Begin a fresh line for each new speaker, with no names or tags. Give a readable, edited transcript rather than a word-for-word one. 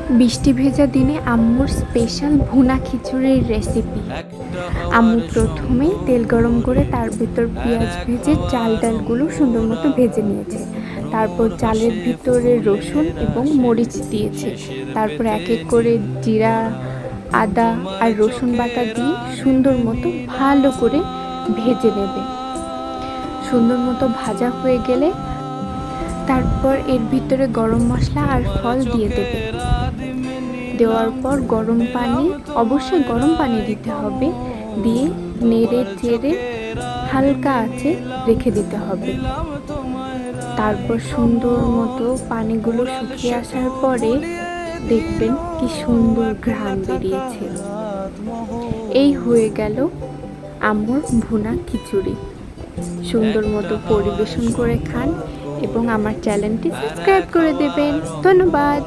বৃষ্টি ভেজা দিনে আম্মুর স্পেশাল ভুনা খিচুড়ির রেসিপি। আম্মু প্রথমে তেল গরম করে তার ভিতর পেঁয়াজ ভেজে চাল ডালগুলো সুন্দর মতো ভেজে নিয়েছে। তারপর চালের ভিতরে রসুন এবং মরিচ দিয়েছে। তারপর এক এক করে জিরা, আদা আর রসুন বাটা দিয়ে সুন্দর মতো ভালো করে ভেজে নেবে। সুন্দর মতো ভাজা হয়ে গেলে তারপর এর ভিতরে গরম মশলা আর ফল দিয়ে দেবে। দেওয়ার পর গরম পানি, অবশ্যই গরম পানি দিতে হবে, দিয়ে নেড়ে চেড়ে হালকা আঁচে রেখে দিতে হবে। তারপর সুন্দর মতো পানিগুলো শুকিয়ে আসার পরে দেখবেন কি সুন্দর ঘ্রাণ বেরিয়েছে। এই হয়ে গেল আম্মুর ভুনা খিচুড়ি। সুন্দর মতো পরিবেশন করে খান এবং আমার চ্যানেলটি সাবস্ক্রাইব করে দেবেন। ধন্যবাদ।